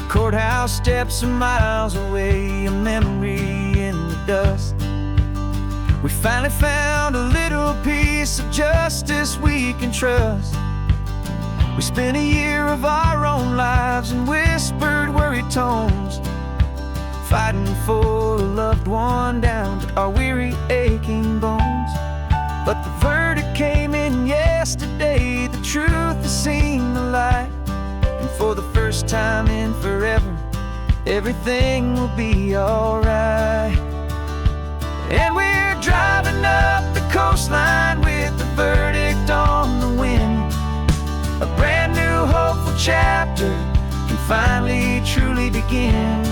Courthouse steps are miles away, a memory in the dust. We finally found a little piece of justice we can trust. We spent a year of our own lives in whispered, worried tones, fighting for a loved one down to our weary, aching bones. But the verdict came in yesterday, the truth has seen the light. And for the first time in forever, everything will be alright. And we're driving up the coastline with the verdict on the wind. A brand new hopeful chapter can finally truly begin.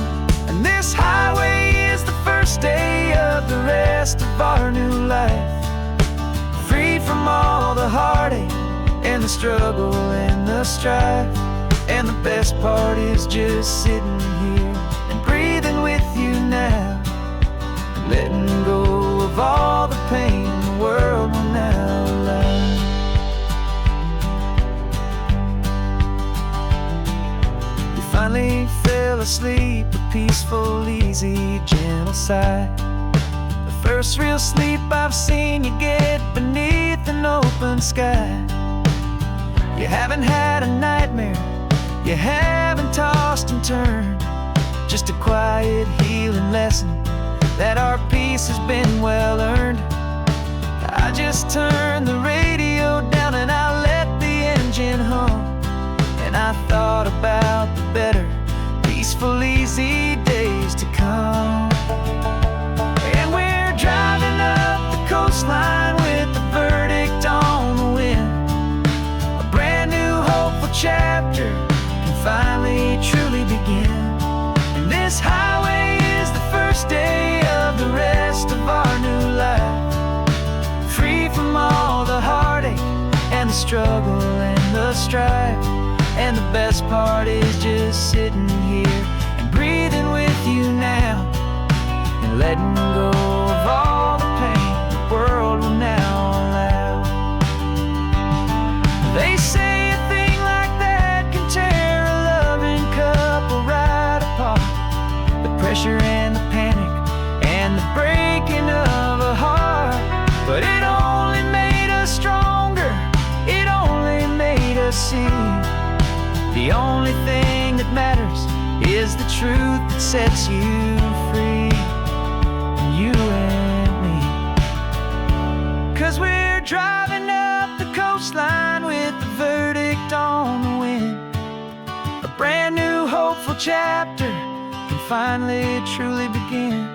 And this highway is the first day of the rest of our new life, free from all the heartache and the struggle and the strife. And the best part is just sitting here and breathing with you now, letting go of all the pain the world will now allow. We finally fell asleep, a peaceful, easy, gentle sigh. The first real sleep I've seen you get beneath an open sky. You haven't had a nightmare, you haven't tossed and turned, just a quiet healing lesson that our peace has been well earned. I just turned the radio down and I let the engine hum, and I thought about the better, peaceful, easy days to come. And we're driving up the coastline with the verdict on the wind. A brand new hopeful chapter can finally truly begin. And this highway is the first day of the rest of our new life, free from all the heartache and the struggle and the strife. And the best part is just sitting here and breathing with you now, and letting go of all the pain the world will now allow. They say a thing like that can tear a loving couple right apart. The pressure and the panic and the breaking of a heart. But it only made us stronger, it only made us see the only thing that matters is the truth that sets you free, you and me. 'Cause we're driving up the coastline with the verdict on the wind. A brand new hopeful chapter can finally truly begin.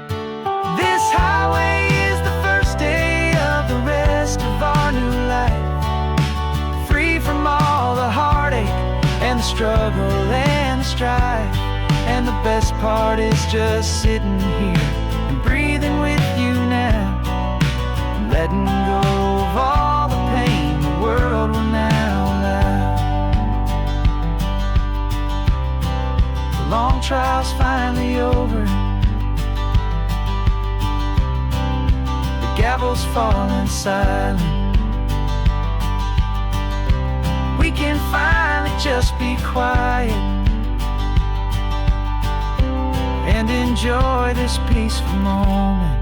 This highway is the first day of the rest of our new life, free from all the heartache and the struggle and the strife. And the best part is just sitting here and breathing with you now, and letting go of all the pain the world will now allow. The long trial's finally over, the gavel's falling silent. We can finally just be quiet and enjoy this peaceful moment.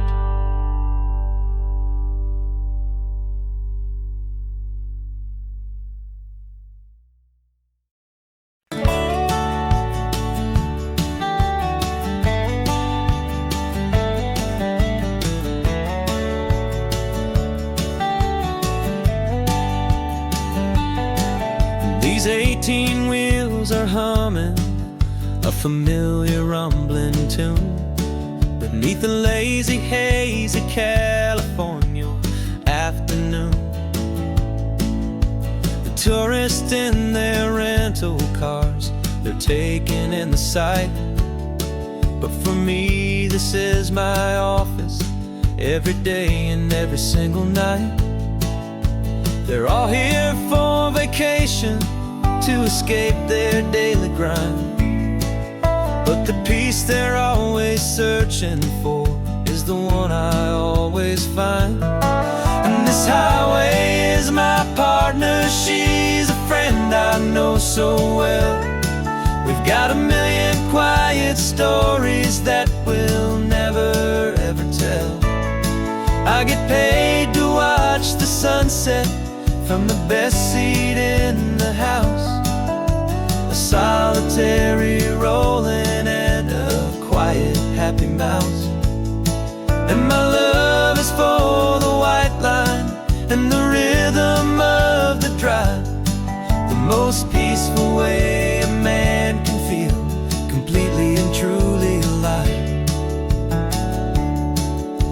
These 18 wheels are humming a familiar rumbling tune beneath the lazy haze of California afternoon. The tourists in their rental cars, they're taking in the sight. But for me, this is my office, every day and every single night. They're all here for vacation, to escape their daily grind. But the peace they're always searching for is the one I always find. And this highway is my partner, she's a friend I know so well. We've got a million quiet stories that we'll never ever tell. I get paid to watch the sunset from the best seat in the house, a solitary rolling and a quiet happy mouse. And my love is for the white line and the rhythm of the drive, the most peaceful way a man can feel completely and truly alive.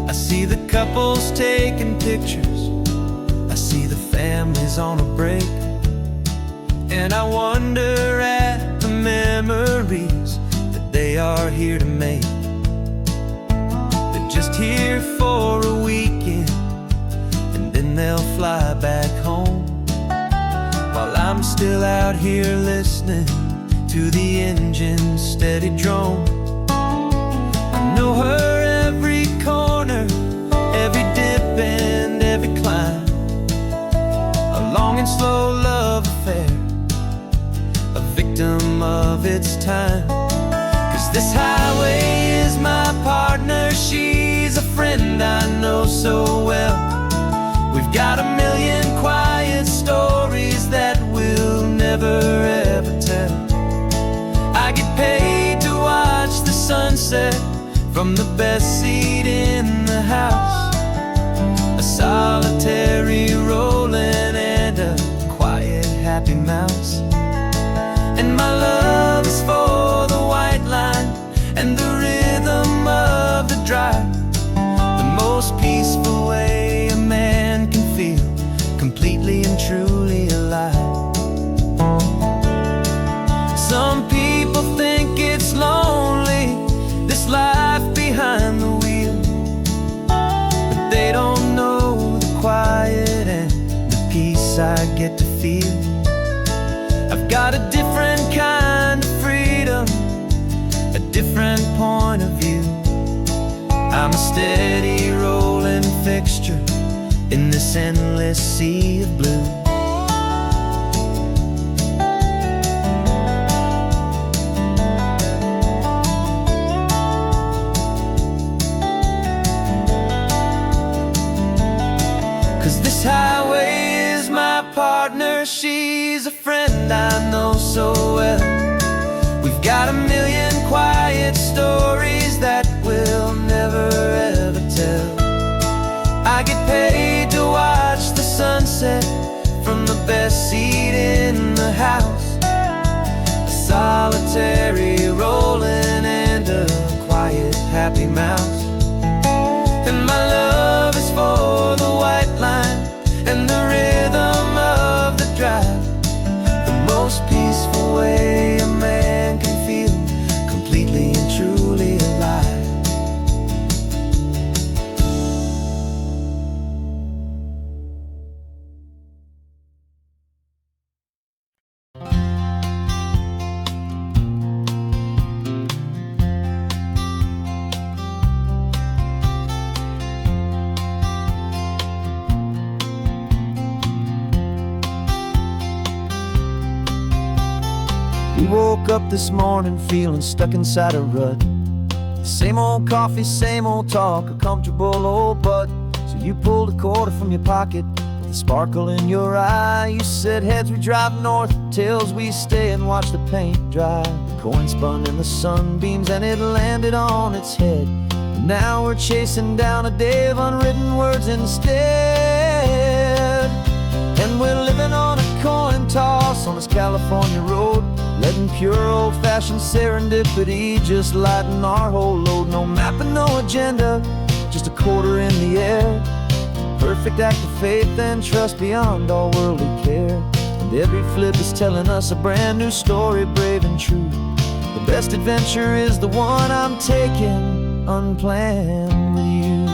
I see the couples taking pictures, I see the families on a break, and I wonder at the memories that they are here to make. They're just here for a weekend and then they'll fly back home, while I'm still out here listening to the engine's steady drone. I know her every corner, every dip and every climb, a long and slow love affair, a victim of its time. 'Cause this highway is my partner, she's a friend I know so well. We've got a million quiet stories that we'll never ever tell. I get paid to watch the sunset from the best seat in the house, a solitary rolling and a quiet happy mouse. And my love is for the white line and the rhythm of the drive, the most peaceful way a man can feel completely and truly alive. Some people think it's lonely, this life behind the wheel, but they don't know the quiet and the peace I get to feel. I've got a different kind of freedom, a different point of view. I'm a steady rolling fixture in this endless sea of blue. This highway is my partner, she's a friend I know so well. We've got a million quiet stories that we'll never ever tell. I get paid to watch the sunset from the best seat in the house, a solitary rolling and a quiet happy mouse. And my love is for the white line and the rhythm of the drive, the most peaceful way a man can feel completely and truly alive. We woke up this morning feeling stuck inside a rut. Same old coffee, same old talk, a comfortable old butt. So you pulled a quarter from your pocket with a sparkle in your eye. You said heads we drive north, tails we stay and watch the paint dry. The coin spun in the sunbeams and it landed on its head. And now we're chasing down a day of unwritten words instead. And we're living on a coin toss on this California road, letting pure old-fashioned serendipity just lighten our whole load. No map and no agenda, just a quarter in the air. Perfect act of faith and trust beyond all worldly care. And every flip is telling us a brand new story, brave and true. The best adventure is the one I'm taking unplanned with you.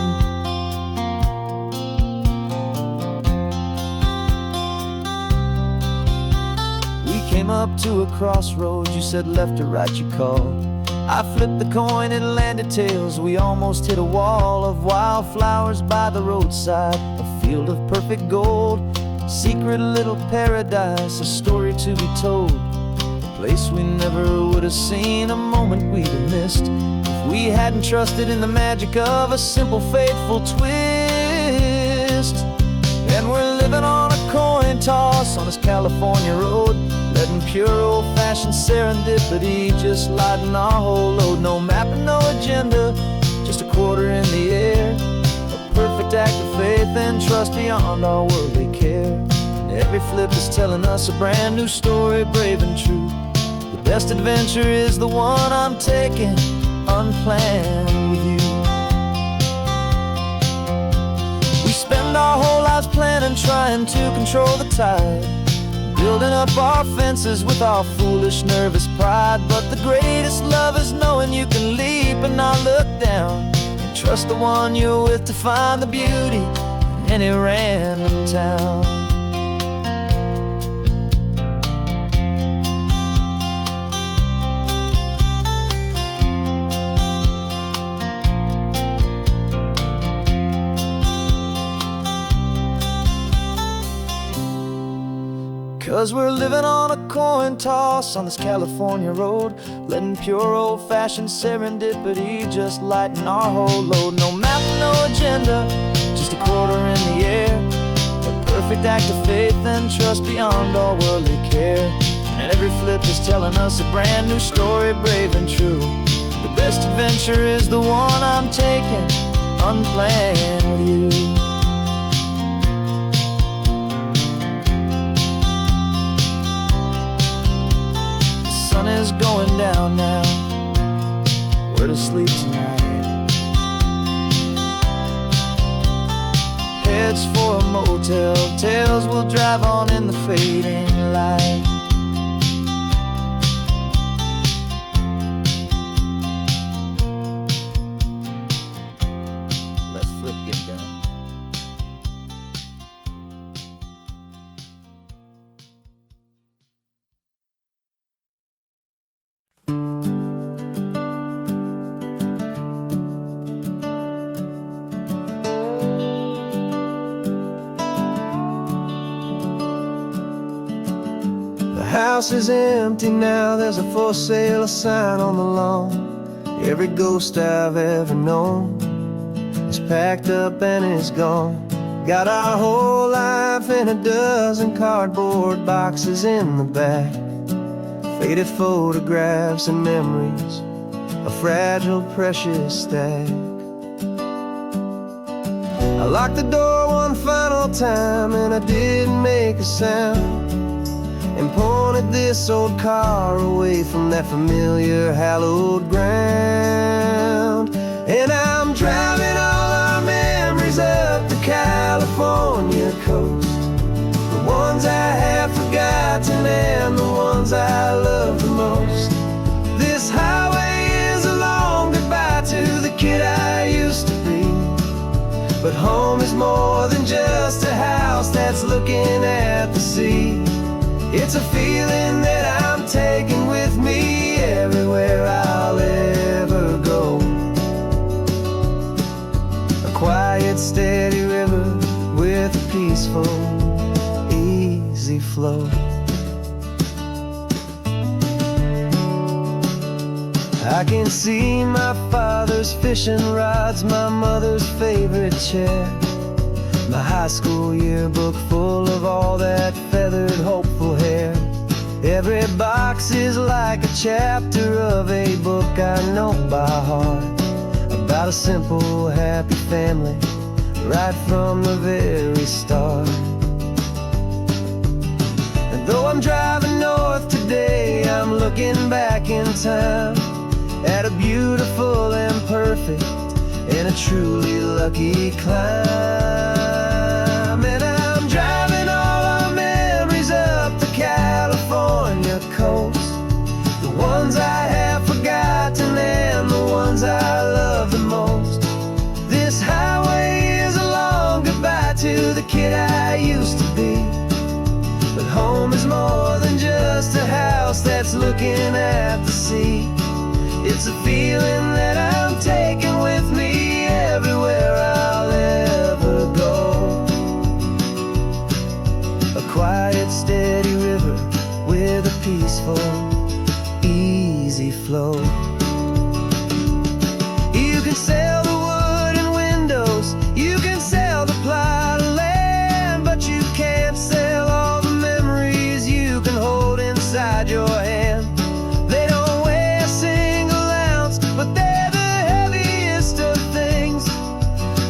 Came up to a crossroads, you said left or right you called. I flipped the coin, it landed tails. We almost hit a wall of wildflowers by the roadside, a field of perfect gold, secret little paradise, a story to be told, a place we never would have seen, a moment we'd have missed if we hadn't trusted in the magic of a simple, faithful twist. And we're living on a coin toss on this California road, letting pure old-fashioned serendipity just lighten our whole load. No map and no agenda, just a quarter in the air, a perfect act of faith and trust beyond our worldly care. And every flip is telling us a brand new story, brave and true. The best adventure is the one I'm taking, unplanned with you. We spend our whole lives planning, trying to control the tide, building up our fences with our foolish, nervous pride. But the greatest love is knowing you can leap and not look down, and trust the one you're with to find the beauty in any random town. 'Cause we're living on a coin toss on this California road, letting pure old-fashioned serendipity just lighten our whole load. No map, no agenda, just a quarter in the air, a perfect act of faith and trust beyond all worldly care. And every flip is telling us a brand new story, brave and true. The best adventure is the one I'm taking, unplanned with you. Sun is going down now, we're to sleep tonight. Heads for a motel, tails will drive on in the fading light. Let's flip get going. The house is empty now, there's a for sale sign on the lawn. Every ghost I've ever known is packed up and is gone. Got our whole life in a dozen cardboard boxes in the back, faded photographs and memories, a fragile, precious stack. I locked the door one final time and I didn't make a sound, and pointed this old car away from that familiar hallowed ground. And I'm driving all our memories up the California coast, the ones I have forgotten and the ones I love the most. This highway is a long goodbye to the kid I used to be, but home is more than just a house that's looking at the sea. It's a feeling that I'm taking with me everywhere I'll ever go. A quiet, steady river with a peaceful, easy flow. I can see my father's fishing rods, my mother's favorite chair, my high school yearbook full of all that feathered, hopeful hair. Every box is like a chapter of a book I know by heart, about a simple, happy family right from the very start. And though I'm driving north today, I'm looking back in time at a beautiful and perfect and a truly lucky climb. And I'm driving all our memories up the California coast, the ones I have forgotten and the ones I love the most. This highway is a long goodbye to the kid I used to be, but home is more than just a house that's looking at the sea. It's a feeling that I'm taking with me everywhere I'll ever go. A quiet, steady river with a peaceful, flow. You can sell the wood and windows, you can sell the plot of land, but you can't sell all the memories you can hold inside your hand. They don't weigh a single ounce, but they're the heaviest of things,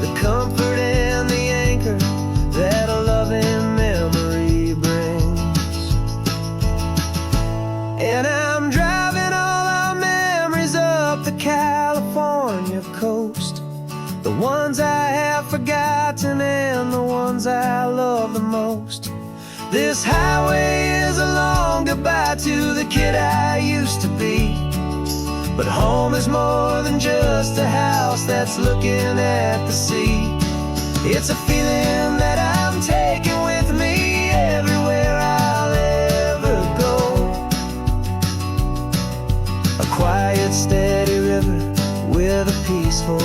the comfort and the anchor that a loving memory brings. And I'm driving all our memories up the California coast, the ones I have forgotten and the ones I love the most. This highway is a long goodbye to the kid I used to be, but home is more than just a house that's looking at the sea. It's a feeling that I'm taking with me everywhere I'll ever go. A quiet, steady river with a peaceful,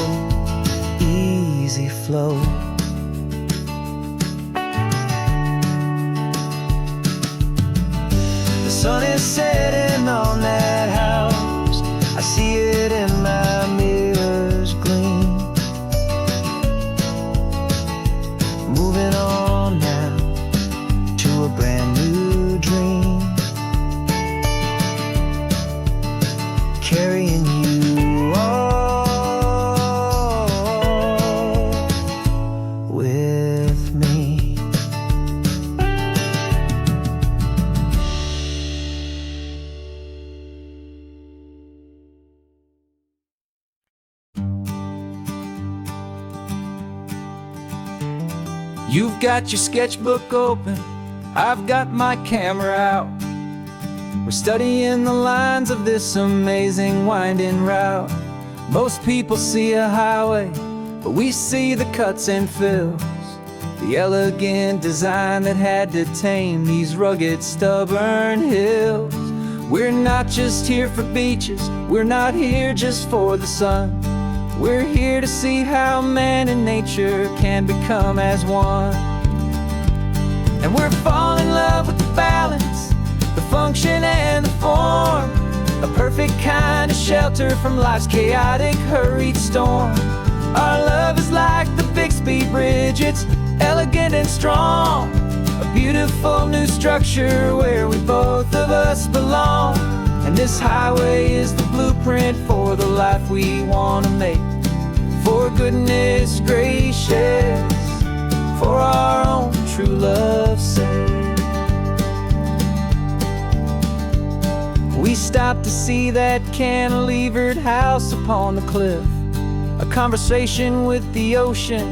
easy flow. The sun is setting on that house, I see it in my mirror's gleam. Moving on now to a brand new dream, carrying you all with me. You've got your sketchbook open, I've got my camera out. We're studying the lines of this amazing winding route. Most people see a highway, but we see the cuts and fills, the elegant design that had to tame these rugged, stubborn hills. We're not just here for beaches, we're not here just for the sun. We're here to see how man and nature can become as one. And we're falling in love with the balance, the function and the form, a perfect kind of shelter from life's chaotic, hurried storm. Our love is like the Bixby Bridge, it's elegant and strong, a beautiful new structure where we both of us belong. And this highway is the blueprint for the life we want to make. For goodness gracious, for our own true love's sake. We stopped to see that cantilevered house upon the cliff, a conversation with the ocean,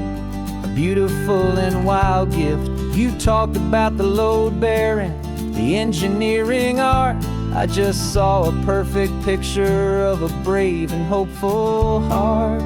a beautiful and wild gift. You talked about the load bearing, the engineering art. I just saw a perfect picture of a brave and hopeful heart.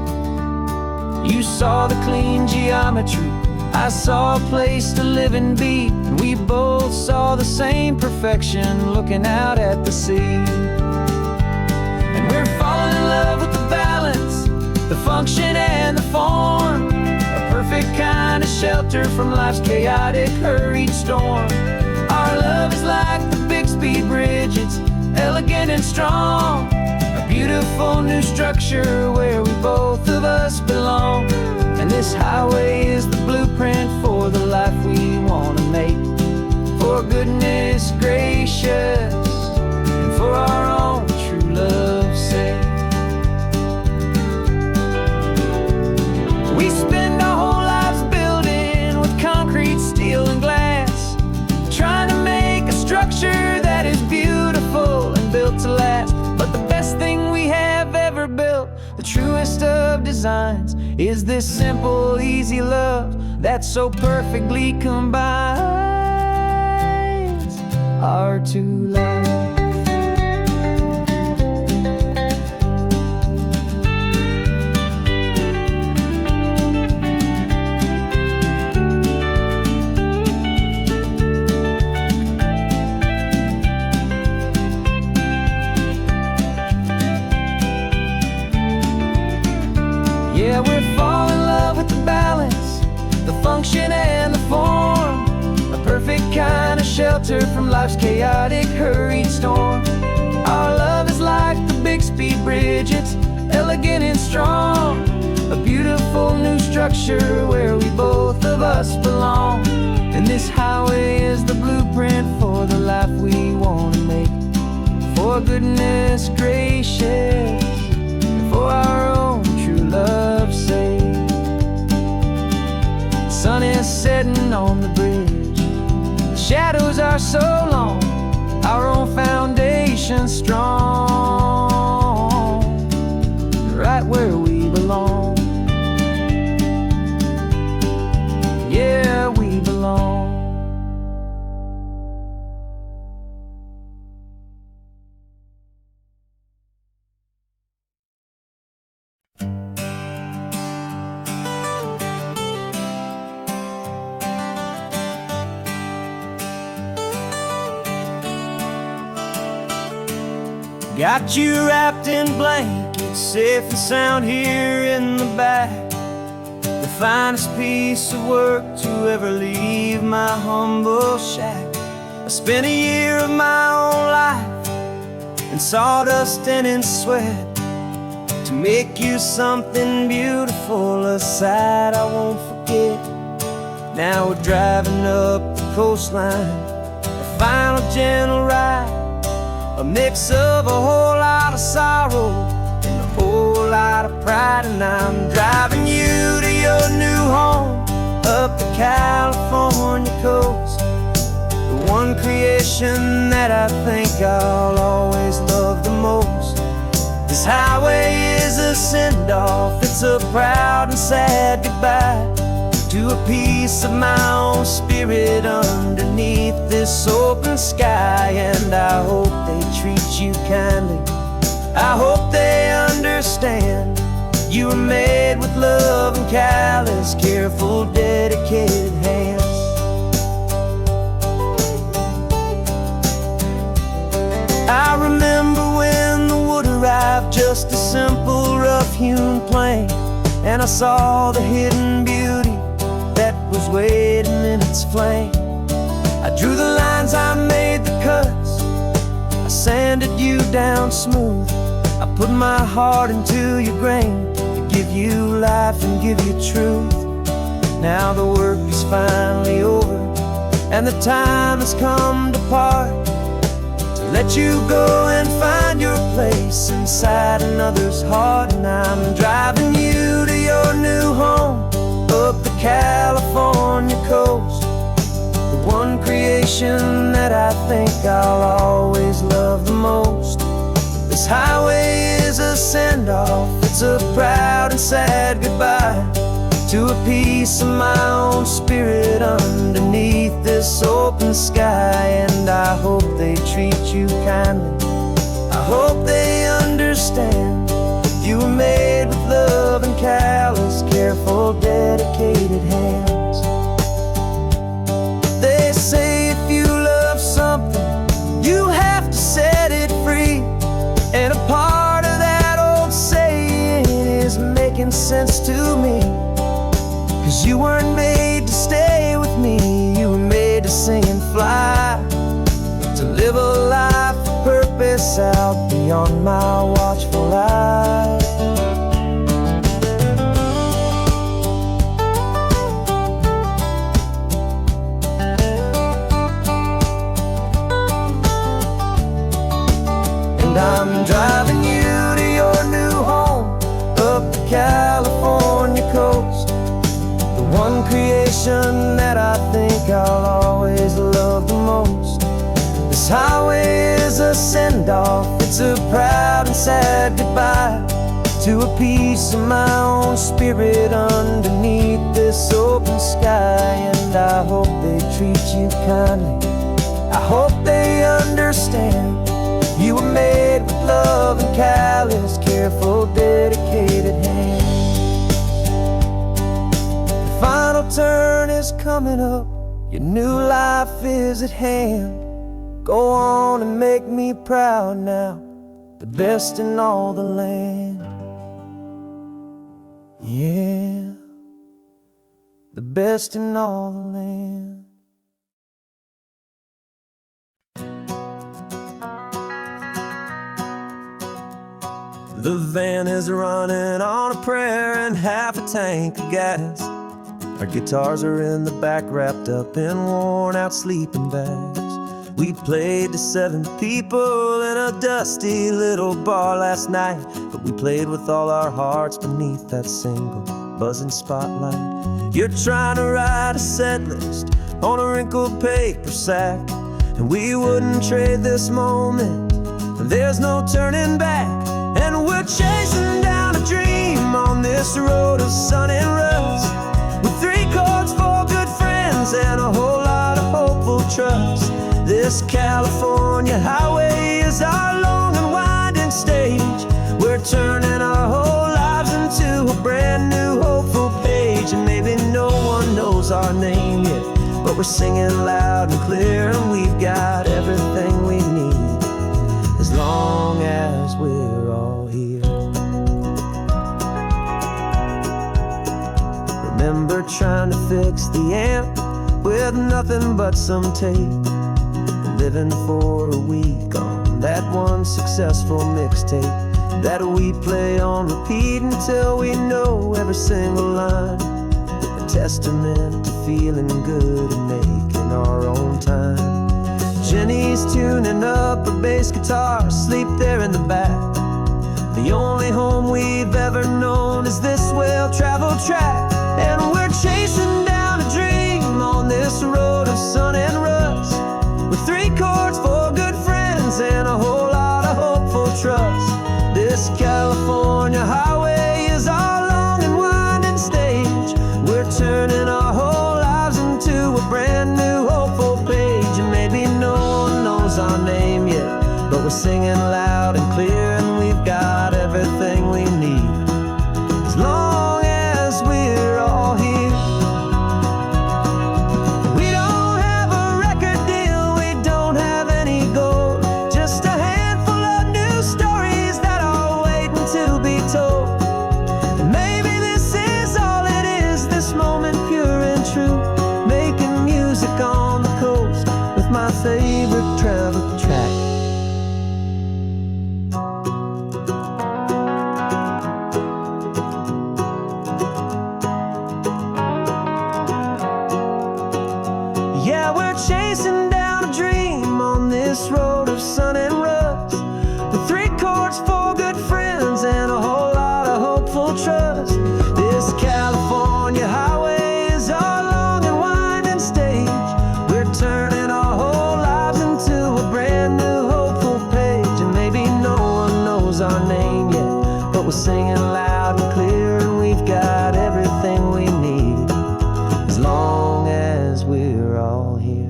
You saw the clean geometry, I saw a place to live and be, and we both saw the same perfection looking out at the sea. And we're falling in love with the balance, the function and the form, a perfect kind of shelter from life's chaotic, hurried storm. Our love is like the Bixby Bridge, it's elegant and strong, a beautiful new structure where we both of us belong. And this highway is the blueprint for the life we want to make. For goodness gracious, and for our own true love's sake. We spend our whole lives building with concrete, steel, and glass, trying to make a structure that is beautiful and built to last. But the best thing we have ever built, the truest of designs, is this simple, easy love that so perfectly combines our two lives. Yeah, we're falling in love with the balance, the function and the form, a perfect kind of shelter from life's chaotic, hurried storm. Our love is like the Bixby bridge, it's elegant and strong. A beautiful new structure where we both of us belong. And this highway is the blueprint for the life we want to make. For goodness gracious, for our own true love's sake. The sun is setting on the bridge, the shadows are so long, our own foundation strong, right where we belong. Yeah, we belong. Got you wrapped in blankets, safe and sound here in the back. The finest piece of work to ever leave my humble shack. I spent a year of my own life in sawdust and in sweat to make you something beautiful, a sight I won't forget. Now we're driving up the coastline, a final gentle ride, a mix of a whole lot of sorrow and a whole lot of pride. And I'm driving you to your new home up the California coast, the one creation that I think I'll always love the most. This highway is a send-off, it's a proud and sad goodbye to a piece of my own spirit underneath this open sky. And I hope they treat you kindly, I hope they understand you were made with love and callous, careful, dedicated hands. I remember when the wood arrived, just a simple rough-hewn plank, and I saw the hidden beauty that was waiting in its flame. I drew the lines, I made the cuts, I sanded you down smooth. I put my heart into your grain to give you life and give you truth. Now the work is finally over and the time has come to part, to let you go and find your place inside another's heart. And I'm driving you to your new home up the California coast, the one creation that I think I'll always love the most. This highway is a send-off, it's a proud and sad goodbye to a piece of my own spirit underneath this open sky. And I hope they treat you kindly, I hope they understand you were made with love and callous, careful, dedicated hands. They say if you love something, you have to set it free. And a part of that old saying is making sense to me, 'cause you weren't made to stay with me, you were made to sing and fly, to live a life of purpose out beyond my watchful eye. And I'm driving you to your new home up the California coast, the one creation that I think I'll always love the most. This highway is a send-off, it's a proud and sad goodbye to a piece of my own spirit underneath this open sky. And I hope they treat you kindly, I hope they understand you were made with love and callous, careful, dedicated hands. The final turn is coming up, your new life is at hand. Go on and make me proud now, the best in all the land. Yeah, the best in all the land. The van is running on a prayer and half a tank of gas. Our guitars are in the back, wrapped up in worn-out sleeping bags. We played to 7 people in a dusty little bar last night, but we played with all our hearts beneath that single buzzing spotlight. You're trying to write a set list on a wrinkled paper sack, and we wouldn't trade this moment. There's no turning back, and we're chasing down a dream on this road of sun and rust, with 3 chords, 4 good friends, and a whole lot of hopeful trust. This California highway is our long and winding stage. We're turning our whole lives into a brand new hopeful page. And maybe no one knows our name yet, but we're singing loud and clear, and we've got everything we need, as long as we're all here. Remember trying to fix the amp with nothing but some tape, living for a week on that one successful mixtape that we play on repeat until we know every single line. A testament to feeling good and making our own time. Jenny's tuning up her bass guitar, asleep there in the back. The only home we've ever known is this well-traveled track, and we're chasing down a dream on this road of sun and rust, with 3 chords, 4 good friends, and a whole lot of hopeful trust. This California highway is our long and winding stage. We're turning our whole lives into a brand new hopeful page. And maybe no one knows our name yet, but we're singing loud and clear, and we've got everything we need, as long as we're all here. My favorite travel track. Yeah, we're chasing down a dream on this road of sun and rust, with 3 chords, 4 good friends, and a whole lot of hopeful trust. This California highway is our long and winding stage. We're turning our whole lives into a brand new hopeful page. And maybe no one knows our name yet, but we're singing loud and clear, and we've got everything we need, as long as we're all here.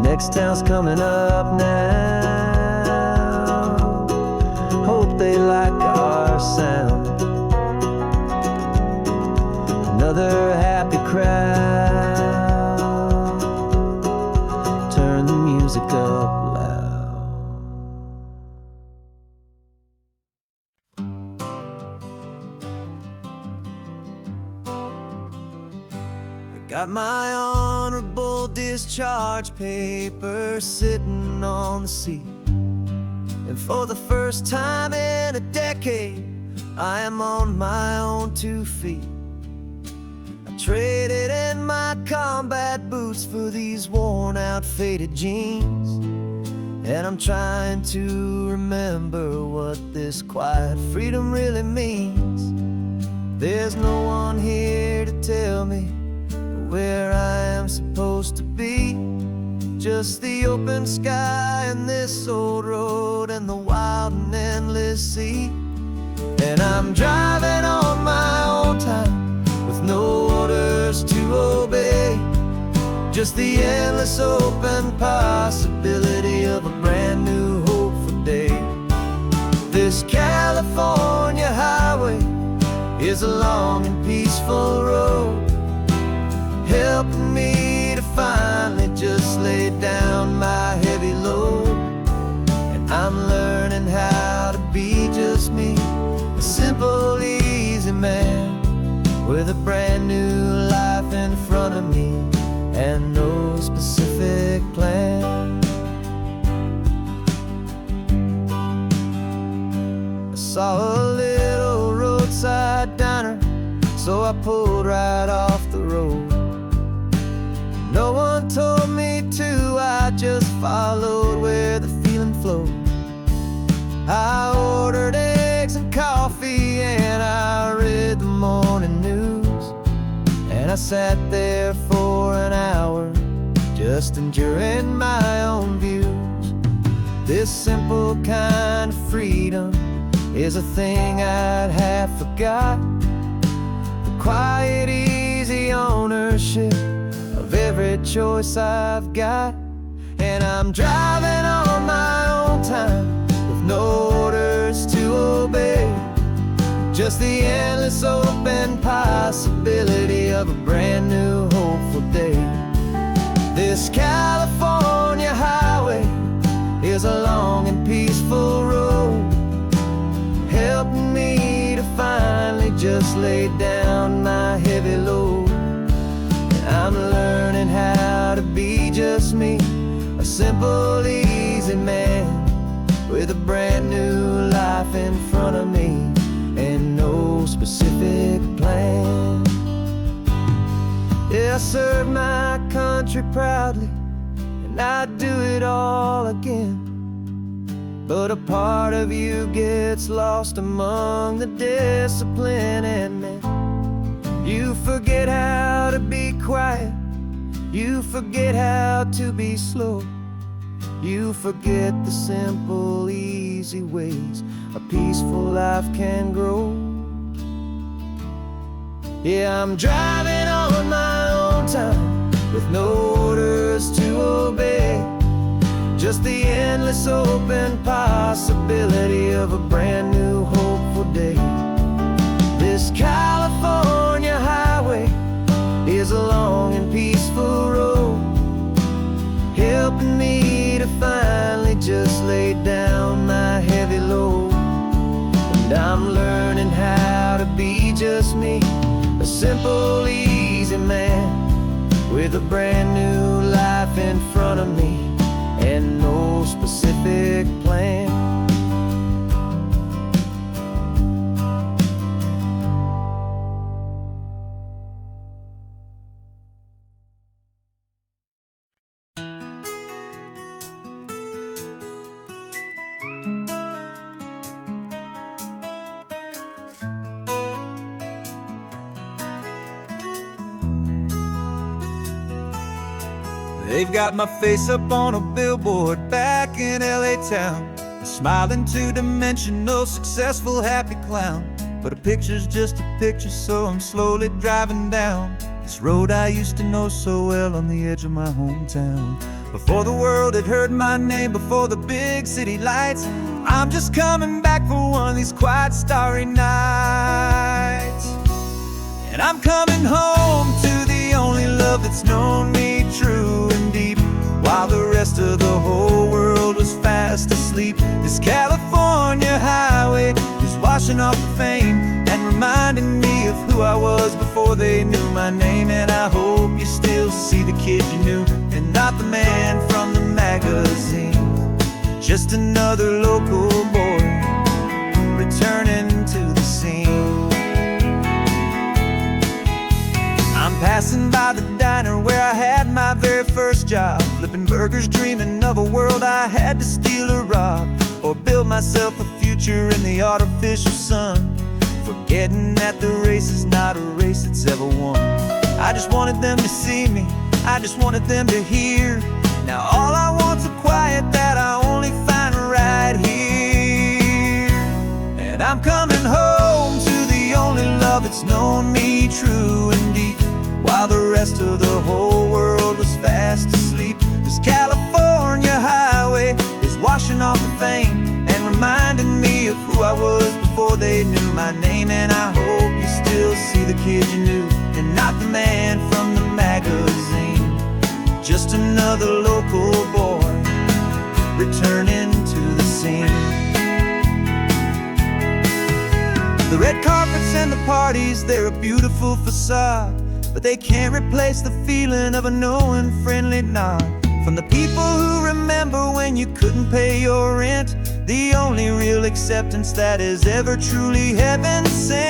Next town's coming up now. Hope they like our sound. Another happy crowd. Turn the music up loud. I got my honorable discharge paper sitting on the seat, and for the first time in a decade, I am on my own 2 feet. Traded in my combat boots for these worn-out, faded jeans, and I'm trying to remember what this quiet freedom really means. There's no one here to tell me where I am supposed to be, just the open sky and this old road and the wild and endless sea. And I'm driving on my own time, with no orders to obey, just the endless open possibility of a brand new hopeful day. This California highway is a long and peaceful road, helping me to finally just lay down my heavy load. And I'm learning how to be just me, a simple, easy man, with a brand new life in front of me and no specific plan. saw a little roadside diner, so I pulled right off the road. No one told me to, I just followed where the feeling flowed. I ordered eggs and coffee and I read the morning news, and I sat there for an hour just enjoying my own views. This simple kind of freedom is a thing I'd have forgot. The quiet, easy ownership of every choice I've got. And I'm driving on my own time with no orders to obey, just the endless open possibility of a brand new hopeful day. This California highway is a long and peaceful road, helping me to finally just lay down my heavy load. And I'm learning how to be just me, a simple, easy man with a brand new life in front of me and no specific plan. Yeah, I serve my country proudly, and I'd do it all again. But a part of you gets lost among the discipline and men. You forget how to be quiet, you forget how to be slow, you forget the simple, easy ways a peaceful life can grow. Yeah, I'm driving on my own time with no orders to obey, just the endless open possibility of a brand new hopeful day. This California highway is a long and peaceful road, helping me to finally just lay down my heavy load. And I'm learning how to be just me, a simple, easy man with a brand new life in front of me and no specific plan. They've got my face up on a billboard back in LA town, smiling two-dimensional, successful, happy clown. But a picture's just a picture, so I'm slowly driving down this road I used to know so well on the edge of my hometown. Before the world had heard my name, before the big city lights, I'm just coming back for one of these quiet, starry nights. And I'm coming home to the only love that's known me true and deep, while the rest of the whole world was fast asleep. This California highway is washing off the fame and reminding me of who I was before they knew my name. And I hope you still see the kid you knew and not the man from the magazine, just another local boy returning to the scene. I'm passing by the diner where I had my very first job, flipping burgers, dreaming of a world I had to steal or rob, or build myself a future in the artificial sun, forgetting that the race is not a race that's ever won. I just wanted them to see me, I just wanted them to hear. Now all I want's a quiet that I only find right here. And I'm coming home to the only love that's known me true and deep, while the rest of the whole world was fast asleep. This California highway is washing off the fame and reminding me of who I was before they knew my name. And I hope you still see the kid you knew and not the man from the magazine, just another local boy returning to the scene. The red carpets and the parties, they're a beautiful facade, but they can't replace the feeling of a knowing, friendly nod from the people who remember when you couldn't pay your rent. the only real acceptance that is ever truly heaven sent.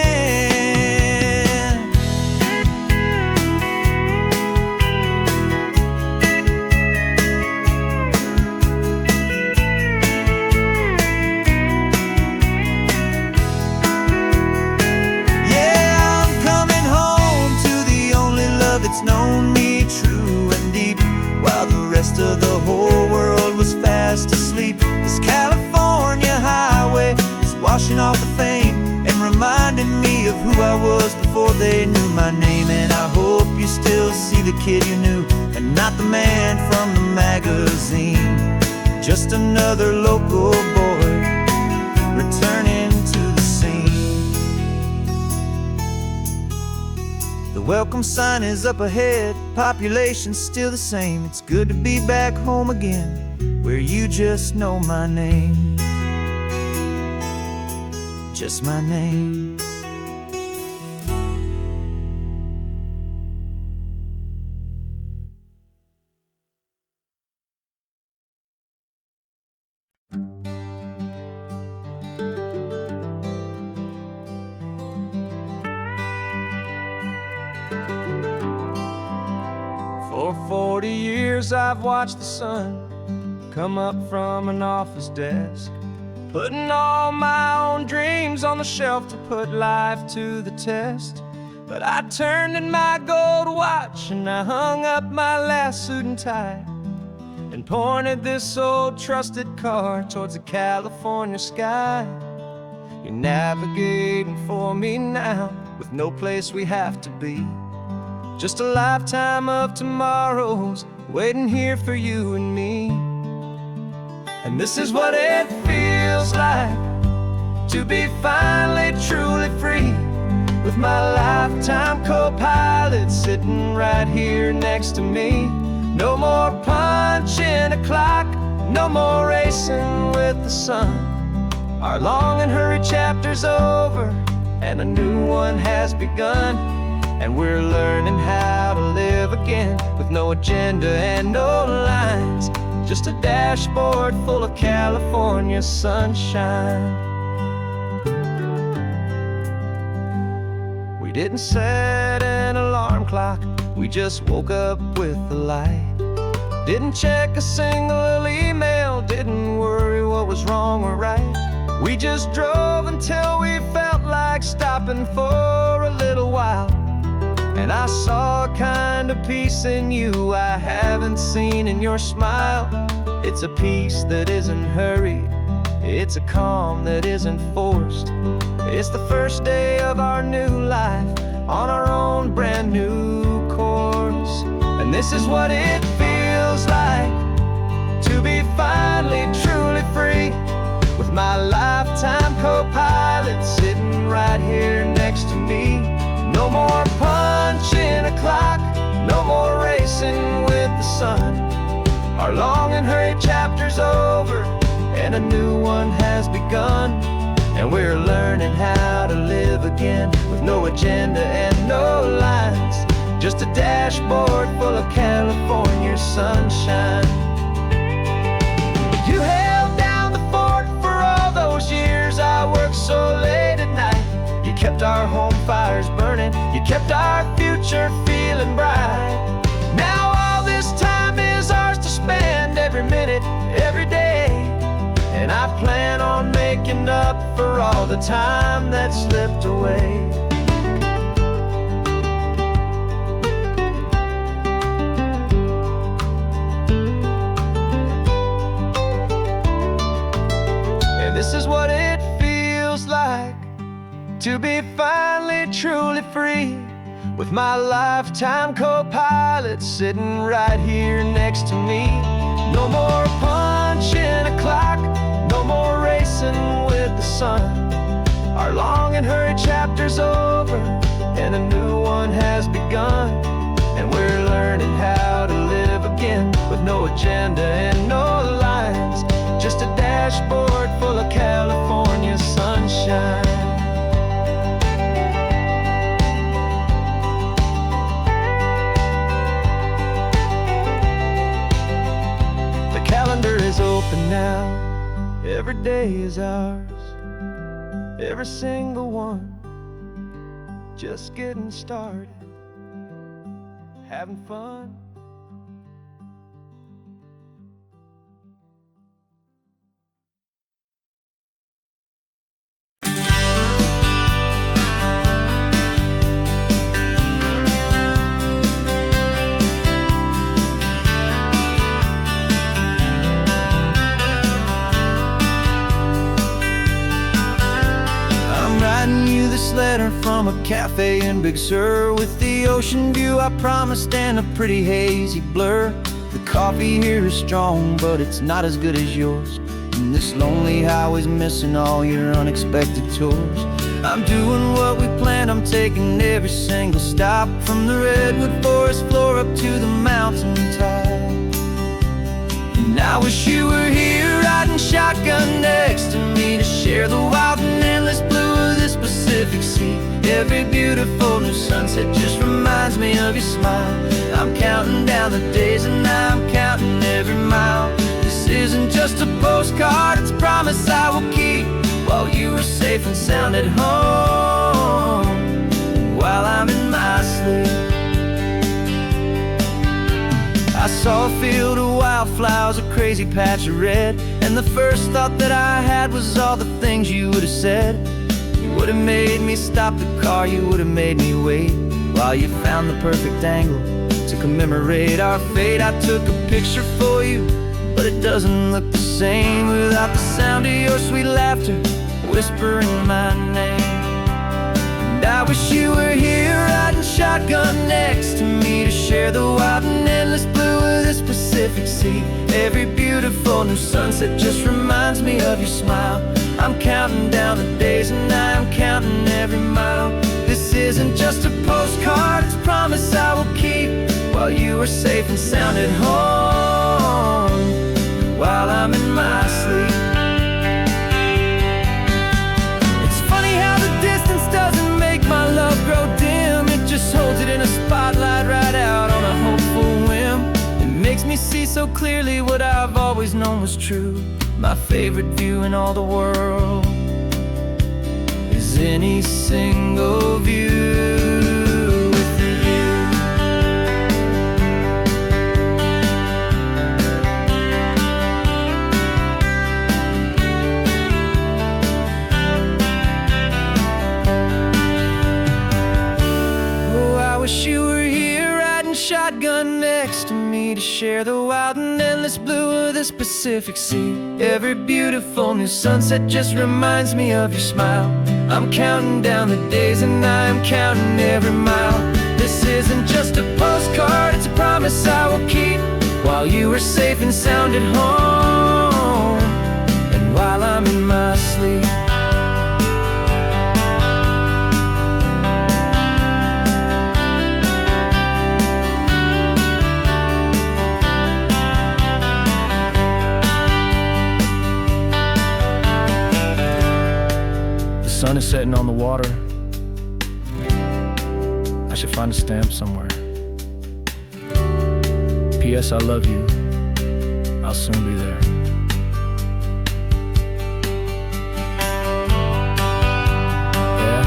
Yeah, I'm coming home to the only love that's known me true and deep, while the rest of the whole world was fast asleep. This California highway is washing off the fame and reminding me of who I was before they knew my name. And I hope you still see the kid you knew and not the man from the magazine. Just another local boy returning to the scene. The welcome sign is up ahead, population's still the same. It's good to be back home again, where you just know my name. Just my name. For 40 years I've watched the sun come up from an office desk, putting all my own dreams on the shelf to put life to the test. But I turned in my gold watch and I hung up my last suit and tie and pointed this old trusted car towards the California sky. You're navigating for me now with no place we have to be, just a lifetime of tomorrows waiting here for you and me. And this is what it feels like to be finally truly free, with my lifetime co-pilot sitting right here next to me. No more punching a clock, no more racing with the sun. Our long and hurried chapter's over and a new one has begun. And we're learning how to live again with no agenda and no lines, just a dashboard full of California sunshine. We didn't set an alarm clock, we just woke up with the light. Didn't check a single email, didn't worry what was wrong or right. We just drove until we felt like stopping for a little while. And I saw a kind of peace in you I haven't seen in your smile. It's a peace that isn't hurried, it's a calm that isn't forced. It's the first day of our new life on our own brand new course. And this is what it feels like to be finally truly free, with my lifetime co-pilot sitting right here next to me. No more punching a clock, no more racing with the sun. Our long and hurried chapter's over and a new one has begun. And we're learning how to live again with no agenda and no lines, just a dashboard full of California sunshine. You held down the fort for all those years I worked so late at night. You kept our home fires burning, you kept our future feeling bright. Now all this time is ours to spend, every minute, every day. And I plan on making up for all the time that slipped away. And this is what it feels like to be finally truly free, with my lifetime co-pilot sitting right here next to me. No more punching a clock, no more racing with the sun. Our long and hurried chapter's over and a new one has begun. And we're learning how to live again with no agenda and no lines, just a dashboard full of California sunshine. The calendar is open now, Every day is ours, every single one. Just getting started, having fun. Writing you this letter from a cafe in Big Sur, with the ocean view I promised and a pretty hazy blur. The coffee here is strong, but it's not as good as yours, and this lonely highway's missing all your unexpected tours. I'm doing what we planned, I'm taking every single stop, from the redwood forest floor up to the mountain top. And I wish you were here riding shotgun next to me, to share the wild and endless blue of this Pacific Sea. Every beautiful new sunset just reminds me of your smile. I'm counting down the days and I'm counting every mile. This isn't just a postcard, it's a promise I will keep, while you are safe and sound at home, while I'm in my sleep. I saw a field of wildflowers, a crazy patch of red, and the first thought that I had was all the things you would have said. You would have made me stop the car, you would have made me wait, while you found the perfect angle to commemorate our fate. I took a picture for you, but it doesn't look the same without the sound of your sweet laughter whispering my name. And I wish you were here riding shotgun next to me, to share the wild and endless blue of this Pacific Sea. Every beautiful new sunset just reminds me of your smile. I'm counting down the days and I'm counting every mile. This isn't just a postcard, it's a promise I will keep, while you are safe and sound at home, while I'm in my sleep. It's funny how the distance doesn't make my love grow dim, it just holds it in a spotlight right out on a hopeful whim. It makes me see so clearly what I've always known was true. My favorite view in all the world is any single view with you. Oh, I wish you were here riding shotgun next to me, to share the wild and endless blue of this Pacific Sea. Every beautiful new sunset just reminds me of your smile. I'm counting down the days and I'm counting every mile. This isn't just a postcard, it's a promise I will keep, while you are safe and sound at home, and while I'm in my sleep. The sun is setting on the water. I should find a stamp somewhere. P.S. I love you. I'll soon be there. Yeah?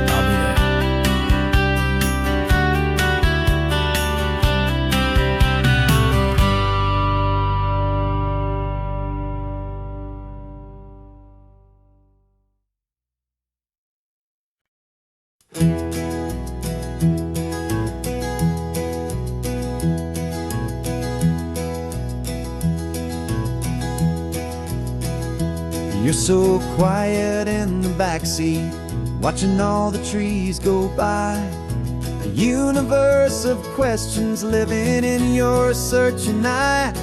I'll be there. You're so quiet in the backseat, watching all the trees go by. A universe of questions living in your searching eye.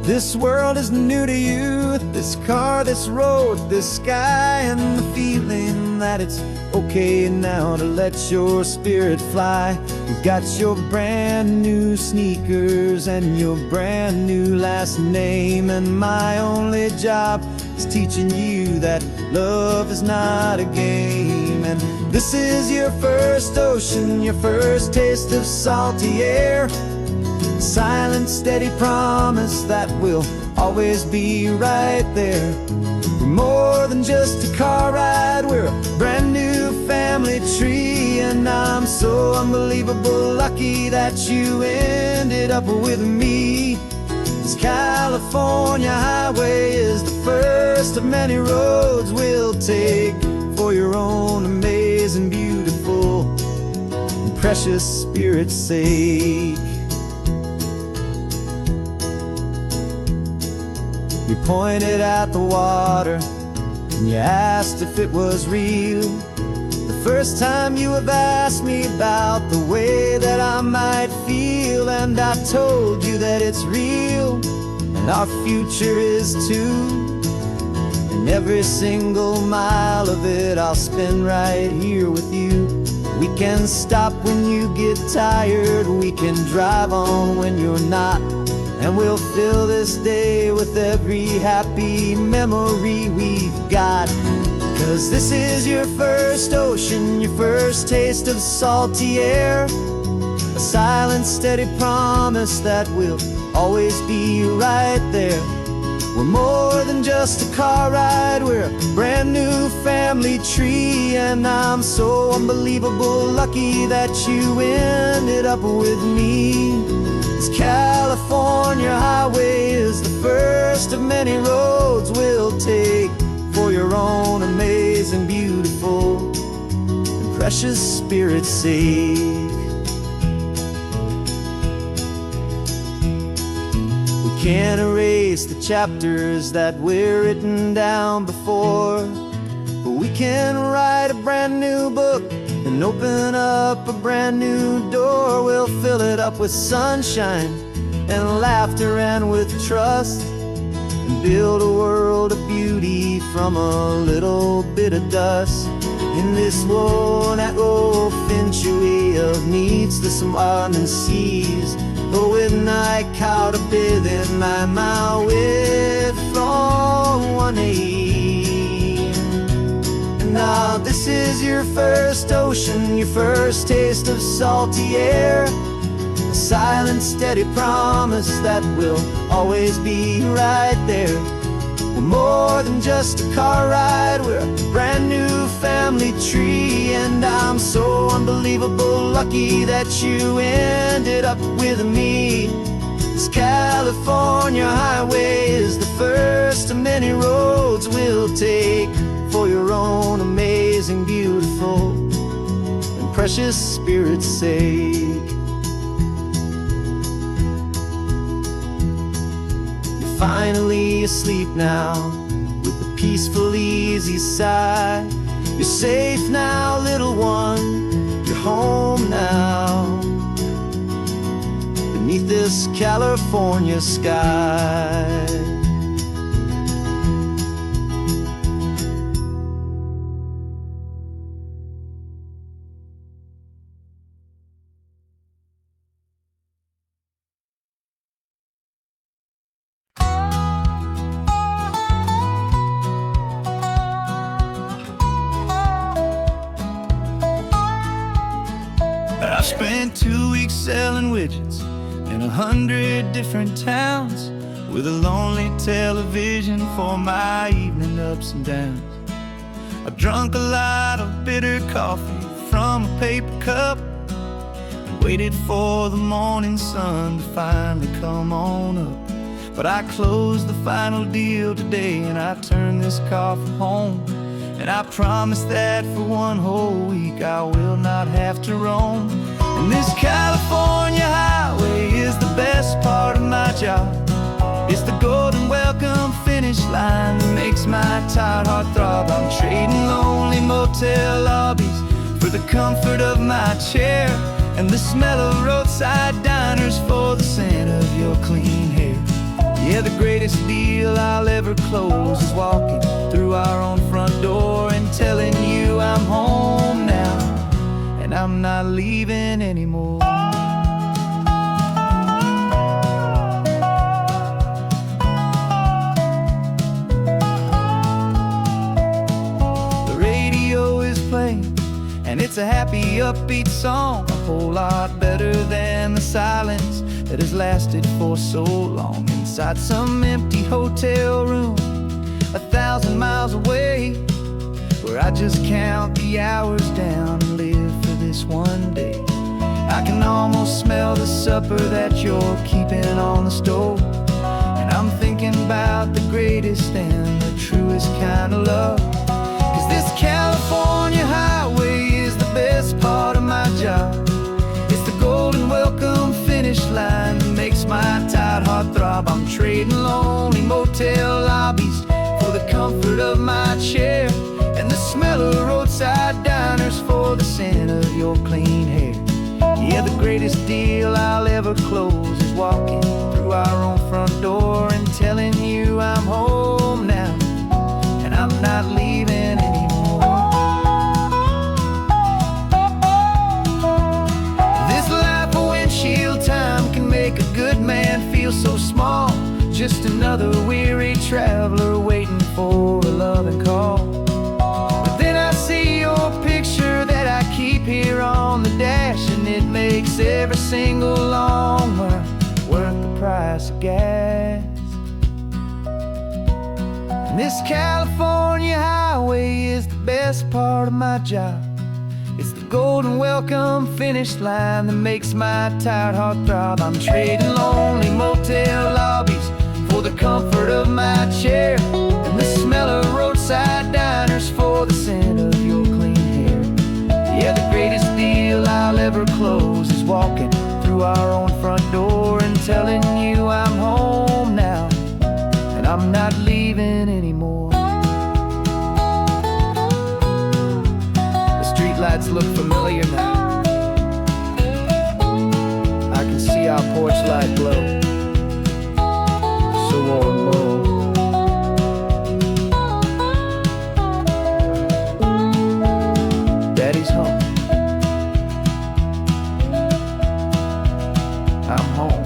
This world is new to you, this car, this road, this sky, and the feeling that it's okay now to let your spirit fly. You got your brand new sneakers and your brand new last name, and my only job is teaching you that love is not a game. And this is your first ocean, your first taste of salty air. A silent, steady promise that we'll always be right there. We're more than just a car ride, we're a brand new family tree. And I'm so unbelievable lucky that you ended up with me. This California highway is the first of many roads we'll take for your own amazing, beautiful, and precious Spirit's sake. You pointed at the water and you asked if it was real. The first time you have asked me about the way that I might feel, and I told you that it's real and our future is too. And every single mile of it I'll spend right here with you. We can stop when you get tired, we can drive on when you're not, and we'll fill this day with every happy memory we've got. 'Cause this is your first ocean, your first taste of salty air. A silent, steady promise that we'll always be right there. We're more than just a car ride, we're a brand new family tree. And I'm so unbelievable lucky that you ended up with me. This California highway is the first of many roads we'll take for your own amazing, beautiful, and precious Spirit's sake. We can't erase the chapters that we're written down before, but we can write a brand new book and open up a brand new door. We'll fill it up with sunshine and laughter and with trust, and build a world of beauty from a little bit of dust. In this world that finchuí of needs the smarten seas, but with night caught a bit in my way from one aid. Now this is your first ocean, your first taste of salty air. A silent, steady promise that we'll always be right there. We're more than just a car ride, we're a brand new family tree. And I'm so unbelievable lucky that you ended up with me. This California highway is the first of many roads we'll take for your own amazing, beautiful, and precious Spirit's sake. You're finally asleep now with a peaceful, easy sigh. You're safe now, little one, you're home now, beneath this California sky. I spent 2 weeks selling widgets in 100 different towns, with a lonely television for my evening ups and downs. I've drunk a lot of bitter coffee from a paper cup, and waited for the morning sun to finally come on up. But I closed the final deal today, and I turned this car for home. And I promise that for one whole week I will not have to roam. And this California highway is the best part of my job. It's the golden welcome finish line that makes my tired heart throb. I'm trading lonely motel lobbies for the comfort of my chair, and the smell of roadside diners for the scent of your clean hair. Yeah, the greatest deal I'll ever close is walking through our own front door and telling you I'm home now, and I'm not leaving anymore. The radio is playing, and it's It's a happy, upbeat song, a whole lot better than the silence that has lasted for so long. Inside some empty hotel room 1,000 miles away, where I just count the hours down and live for this one day. I can almost smell the supper that you're keeping on the stove, and I'm thinking about the greatest and the truest kind of love. 'Cause this California highway is the best part of my job. It's the golden welcome finish line that makes my tired heart throb. I'm trading lonely motel lobbies for the comfort of my chair, and the smell of roadside diners for the scent of your clean hair. Yeah, the greatest deal I'll ever close is walking through our own front door and telling you I'm home now, and I'm not leaving anymore. This life of windshield time can make a good man feel so small, just another weary traveler waiting for a loving call. But then I see your picture that I keep here on the dash, and it makes every single long mile worth the price of gas. And this California highway is the best part of my job. It's the golden welcome finish line that makes my tired heart throb. I'm trading lonely motel lobbies for the comfort of my chair, and the smell of roadside diners for the scent of your clean hair. Yeah, the greatest deal I'll ever close is walking through our own front door and telling you I'm home now, and I'm not leaving anymore. The streetlights look familiar now. I can see our porch light glow, so warm, low. Daddy's home. I'm home.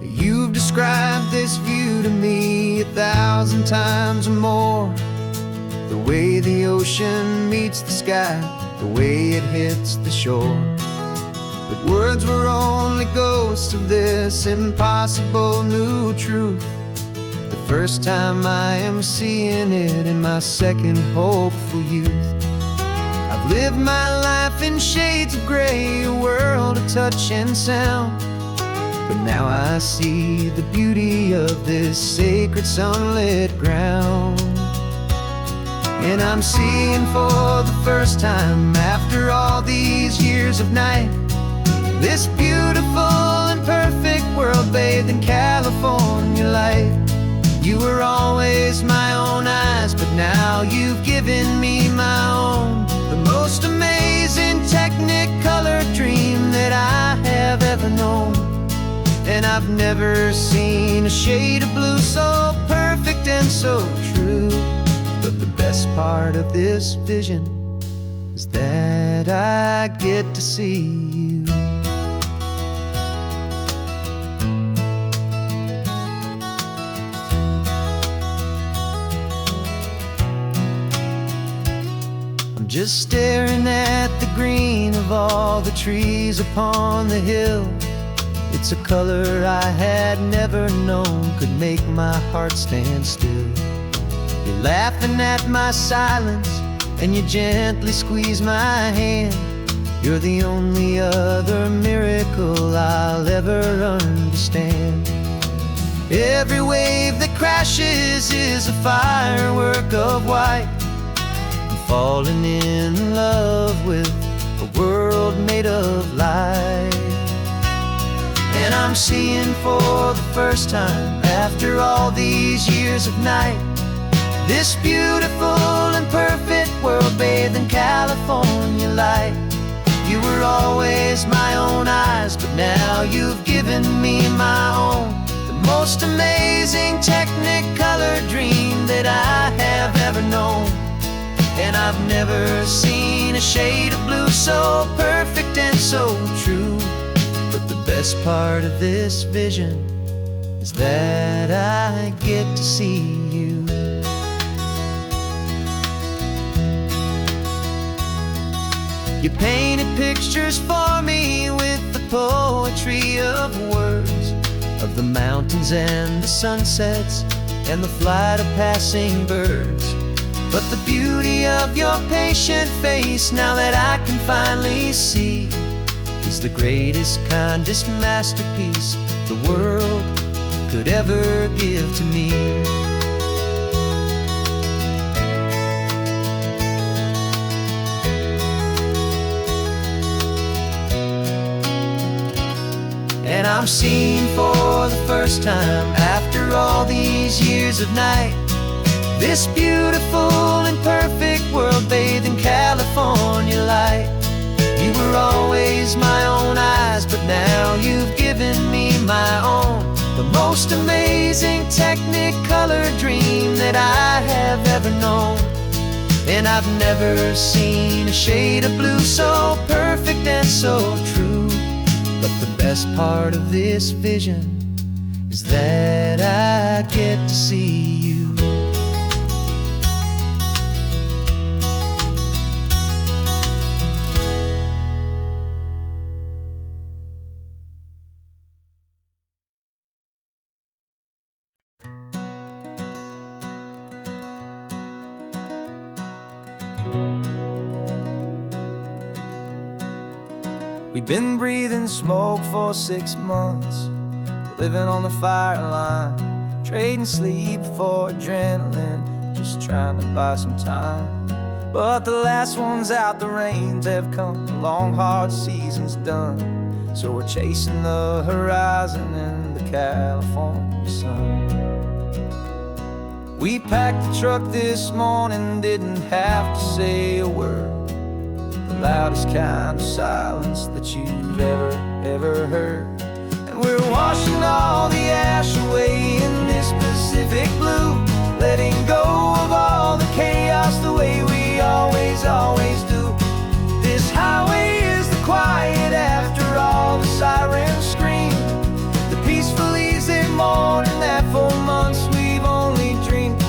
You've described this view to me 1,000 times or more. The way the ocean meets the sky, the way it hits the shore. But words were only ghosts of this impossible new truth. The first time I am seeing it in my second hopeful youth. I've lived my life in shades of gray, a world of touch and sound. But now I see the beauty of this sacred sunlit ground. And I'm seeing for the first time, after all these years of night, this beautiful and perfect world bathed in California light. You were always my own eyes, but now you've given me my own. The most amazing technicolor dream that I have ever known. And I've never seen a shade of blue so perfect and so true. But the best part of this vision is that I get to see you. I'm just staring at the green of all the trees upon the hill. It's a color I had never known could make my heart stand still. You're laughing at my silence, and you gently squeeze my hand. You're the only other miracle I'll ever understand. Every wave that crashes is a firework of white. I'm falling in love with a world made of light. And I'm seeing for the first time, after all these years of night, this beautiful and perfect world bathed in California light. You were always my own eyes, but now you've given me my own. The most amazing amazing Technicolor dream that I have ever known. And I've never seen a shade of blue so perfect and so true. But the best part of this vision is that I get to see you. You painted pictures for me with the poetry of words, of the mountains and the sunsets and the flight of passing birds. But the beauty of your patient face, now that I can finally see, is the greatest, kindest masterpiece the world could ever give to me. And I'm seeing for the first time, after all these years of night, this beautiful and perfect world bathed in California light. You were always my own eyes, but now you've given me my own. The most amazing Technicolor dream that I have ever known. And I've never seen a shade of blue so perfect and so true. But the best part of this vision is that I get to see you. We've been breathing smoke for 6 months, living on the fire line, trading sleep for adrenaline, just trying to buy some time. But the last one's out, the rains have come, the long hard season's done. So we're chasing the horizon in the California sun. We packed the truck this morning, didn't have to say a word. The loudest kind of silence that you've ever heard. And we're washing all the ash away in this Pacific blue, letting go of all the chaos the way we always do. This highway is the quiet after all the sirens scream, the peaceful easy morning that for months we've only dreamed.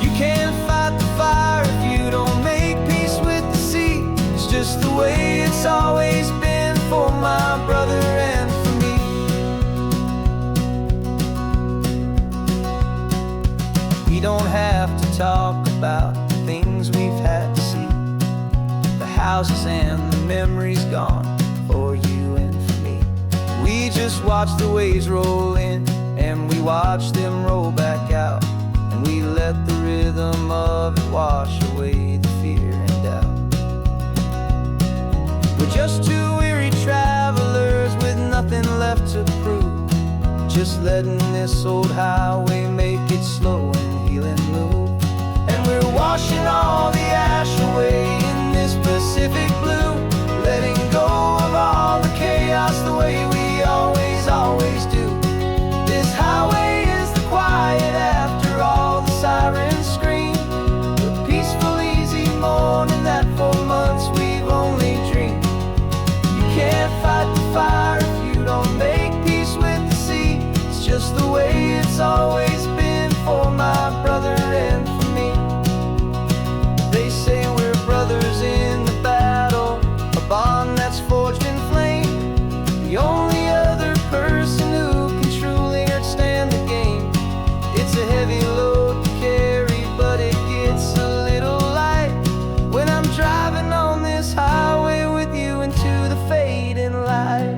You can't fight the fire if you don't make peace with the sea. It's just the way it's always been for my brother and for me. We don't have to talk about the things we've had to see, the houses and the memories gone for you and for me. We just watch the waves roll in and we watch them roll back out, and we let the rhythm of it wash away the fear and doubt. We're just two weary travelers with nothing left to prove, just letting this old highway make it slow and heal and move. And we're washing all the ash away in this Pacific blue, letting go of all the chaos the way we always do. This highway is the quiet after all the sirens scream, the peaceful easy morning that for months we've only dreamed. You can't fight the fire if you don't make peace with the sea. It's just the way it's always been for my brother and for me. They say we're brothers in the battle, a bond that's forged in flame. The only other person who can truly stand the game. It's a heavy load to carry, but it gets a little light when I'm driving on this highway with you into the fading light.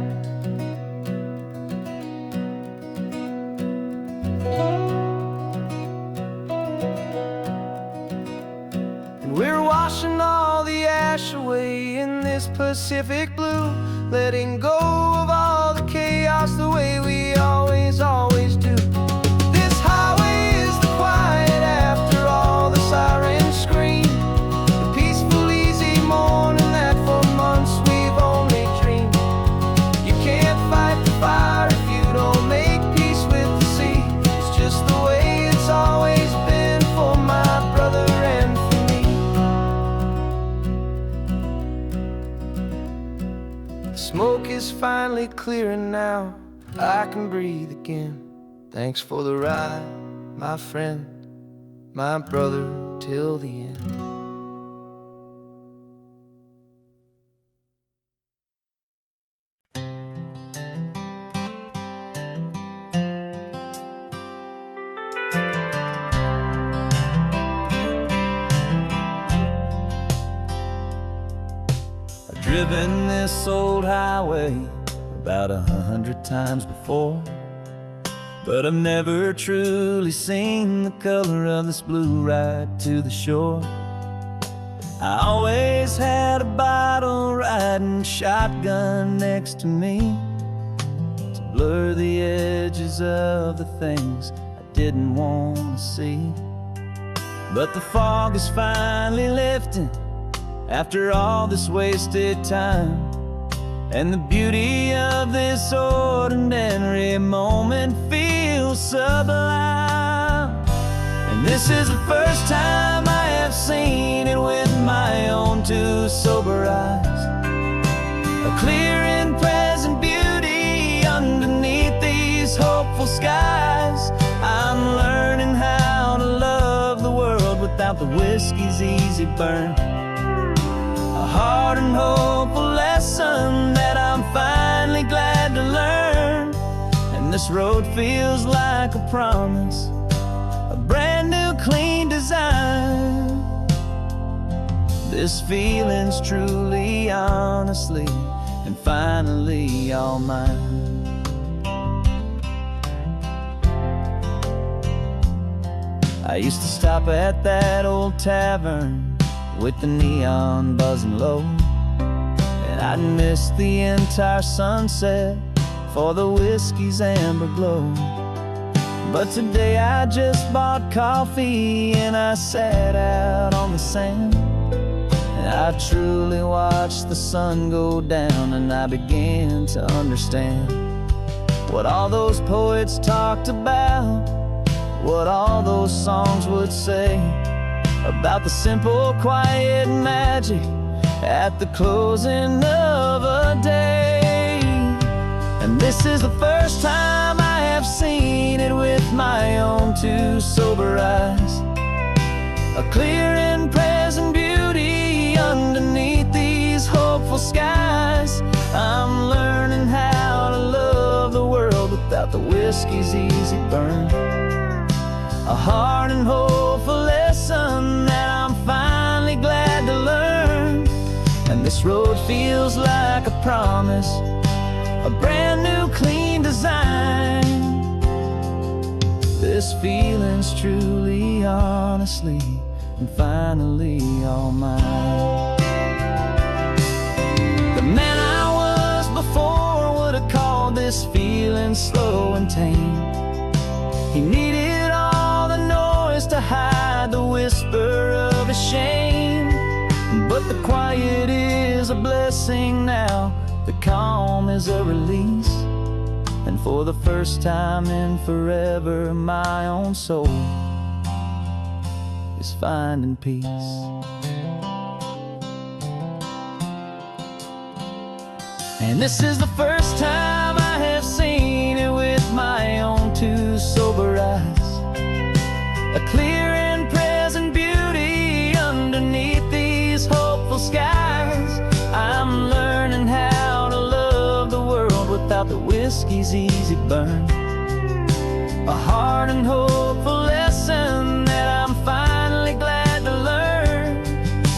And we're washing all the ash away in this Pacific blue, letting go of all the chaos the way we always do. This highway is the quiet after all the sirens scream, the peaceful easy morning that for months we've only dreamed. You can't fight the fire if you don't make peace with the sea. It's just finally clearing now. I can breathe again. Thanks for the ride, my friend, my brother till the end. I've driven this old highway about 100 times before, but I've never truly seen the color of this blue ride to the shore. I always had a bottle riding shotgun next to me to blur the edges of the things I didn't want to see. But the fog is finally lifting after all this wasted time, and the beauty of this ordinary moment feels sublime. And this is the first time I have seen it with my own two sober eyes. A clear and present beauty underneath these hopeful skies. I'm learning how to love the world without the whiskey's easy burn. A hard and hopeful lesson that I'm finally glad to learn. And this road feels like a promise, a brand new clean design. This feeling's truly, honestly, and finally all mine. I used to stop at that old tavern with the neon buzzing low, and I'd miss the entire sunset for the whiskey's amber glow. But today I just bought coffee and I sat out on the sand, and I truly watched the sun go down, and I began to understand what all those poets talked about, what all those songs would say about the simple, quiet magic at the closing of a day. And this is the first time I have seen it with my own two sober eyes. A clear and present beauty underneath these hopeful skies. I'm learning how to love the world without the whiskey's easy burn. A hard and hopeful lesson that I'm finally glad to learn. And this road feels like a promise, a brand new clean design. This feeling's truly, honestly, and finally all mine. The man I was before would have called this feeling slow and tame. He needed all the noise to hide the whisper of his shame. But the quiet is a blessing now, the calm is a release. And for the first time in forever, my own soul is finding peace. And this is the first time I have seen it with my own two sober eyes. A clear and present beauty underneath these hopeful skies. I'm learning how to love the world without the whiskey's easy burn. A hard and hopeful lesson that I'm finally glad to learn.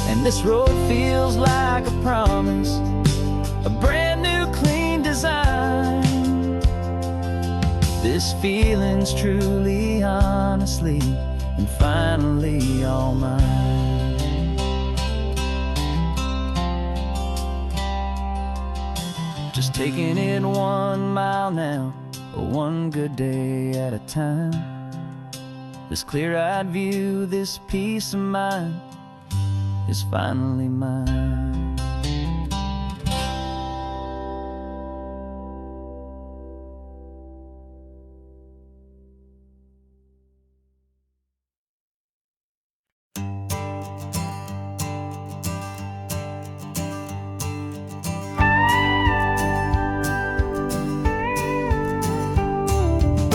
And this road feels like a promise, a brand new clean design. This feeling's truly, honestly, and finally all mine. Just taking it 1 mile now, one good day at a time. This clear-eyed view, this peace of mind is finally mine.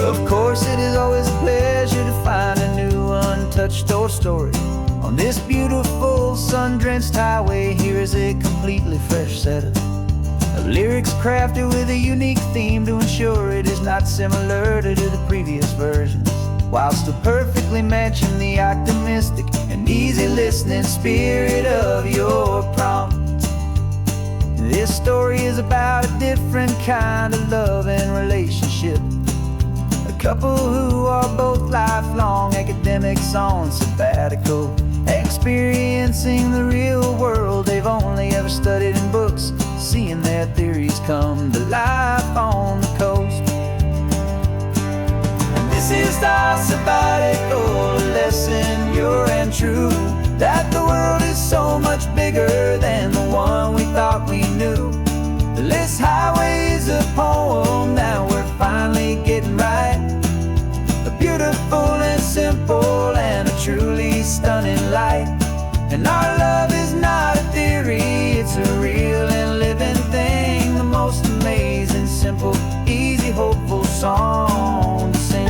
Of course, it is always a pleasure to find a new untouched old story. On this beautiful sun-drenched highway, here is a completely fresh set of lyrics crafted with a unique theme to ensure it is not similar to the previous versions, while still perfectly matching the optimistic and easy listening spirit of your prompt. This story is about a different kind of love and relationship. A couple who are both lifelong academics on sabbatical, experiencing the real world they've only ever studied in books, seeing their theories come to life on the coast. And this is our sabbatical lesson, pure and true, that the world is so much bigger than the one we thought we knew. This highway is a poem that we're finally getting right. A beautiful and simple and a truly stunning light. And our love is not a theory, it's a real and living thing. The most amazing, simple, easy, hopeful song to sing.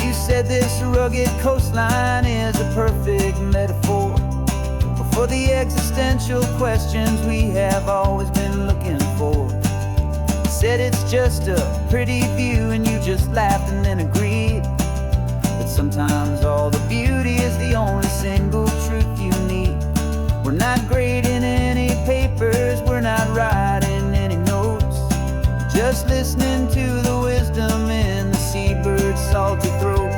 You said this rugged coastline is a perfect metaphor for the existential questions we have always been looking for. You said it's just a pretty view and you just laughed and then agreed. But sometimes all the beauty is the only single truth you need. We're not grading any papers, we're not writing any notes, just listening to the wisdom in the seabird's salty throats.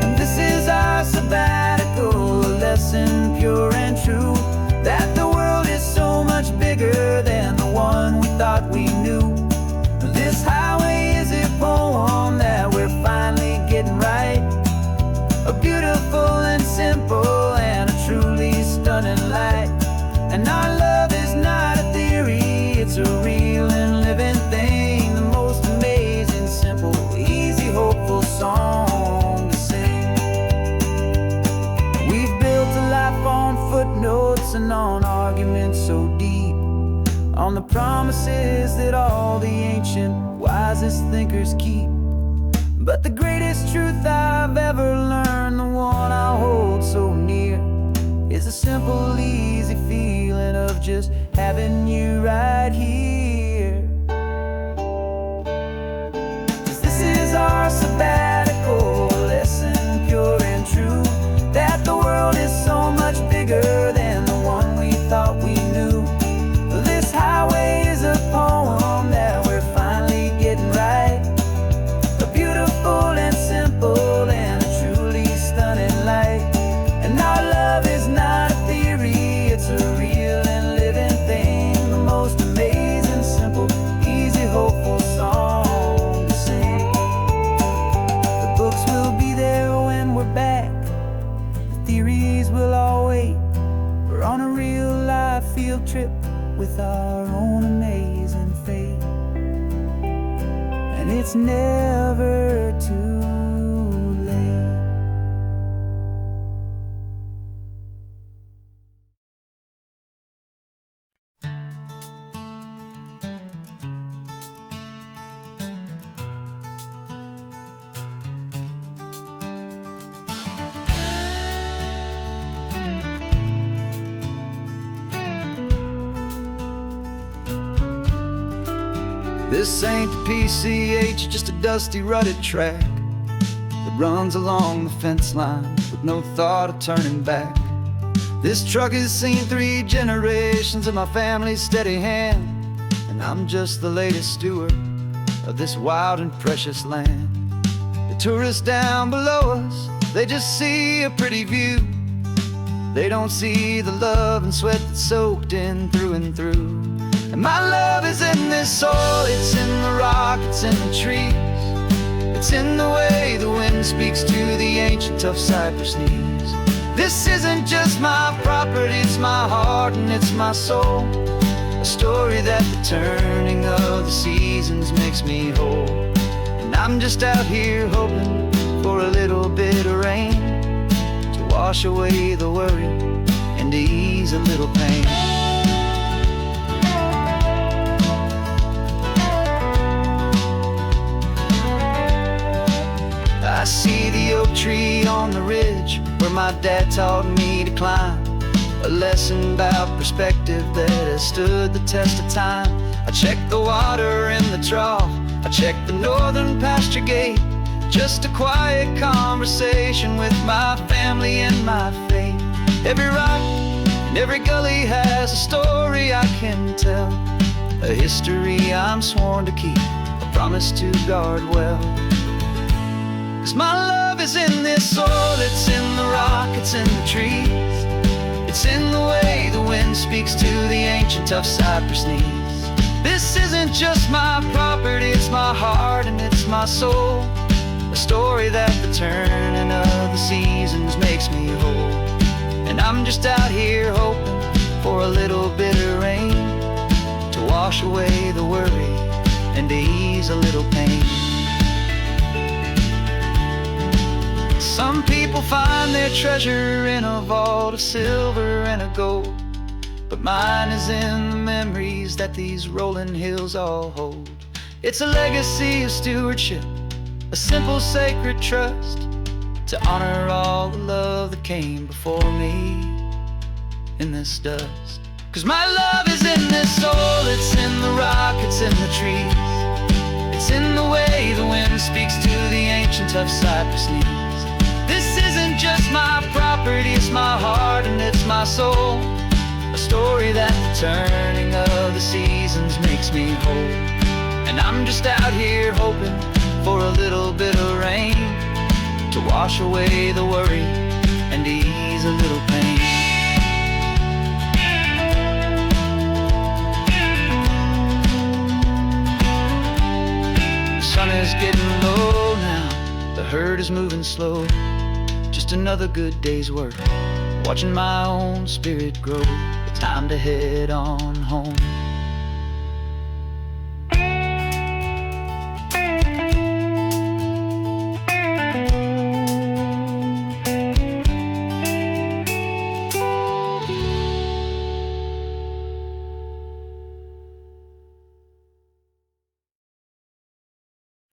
And this is our sabbatical lesson, pure and true, that the world is so much bigger than the one we thought we knew. This highway is a poem that we're finally getting right. A beautiful and simple and a truly stunning light. And our love is not a theory, it's a real and living thing. The most amazing, simple, easy, hopeful song to sing. We've built a life on footnotes and on arguments so deep, on the promises that all the ancient, wisest thinkers keep. But the greatest truth I've ever learned, the one I hold so near, is a simple, easy feeling of just having you right here. 'Cause this is our sabbatical lesson, pure and true, that the world is so much bigger than the one we thought we knew. This highway is a poem that we're finally getting right. A beautiful and simple and a truly stunning light. And our love is not a theory, it's a real and living thing. The most amazing, simple, easy, hopeful song to sing. The books will be there when we're back, the theories will all wait. We're on a real life field trip with our own amazing fate. And it's never too late. This ain't the PCH, just a dusty, rutted track that runs along the fence line with no thought of turning back. This truck has seen 3 generations of my family's steady hand, and I'm just the latest steward of this wild and precious land. The tourists down below us, they just see a pretty view. They don't see the love and sweat that's soaked in through and through. And my love is in this soil, it's in the rock, it's in the trees. It's in the way the wind speaks to the ancient tough cypress knees. This isn't just my property, it's my heart and it's my soul. A story that the turning of the seasons makes me whole. And I'm just out here hoping for a little bit of rain to wash away the worry and to ease a little pain. on the ridge where my dad taught me to climb. A lesson about perspective that has stood the test of time. I checked the water in the trough, I checked the northern pasture gate. Just a quiet conversation with my family and my faith. Every rock and every gully has a story I can tell, a history I'm sworn to keep, a promise to guard well. 'Cause my love is in this soil, it's in the rock, it's in the trees. It's in the way the wind speaks to the ancient tough cypress knees. This isn't just my property, it's my heart and it's my soul. A story that the turning of the seasons makes me whole. And I'm just out here hoping for a little bit of rain to wash away the worry and to ease a little pain. Some people find their treasure in a vault of silver and of gold, but mine is in the memories that these rolling hills all hold. It's a legacy of stewardship, a simple sacred trust, to honor all the love that came before me in this dust. 'Cause my love is in this soul, it's in the rock, it's in the trees. It's in the way the wind speaks to the ancient tough cypress knees. This isn't just my property, it's my heart and it's my soul. A story that the turning of the seasons makes me whole. And I'm just out here hoping for a little bit of rain to wash away the worry and ease a little pain. The sun is getting low now, the herd is moving slow. Just another good day's work, watching my own spirit grow. It's time to head on home.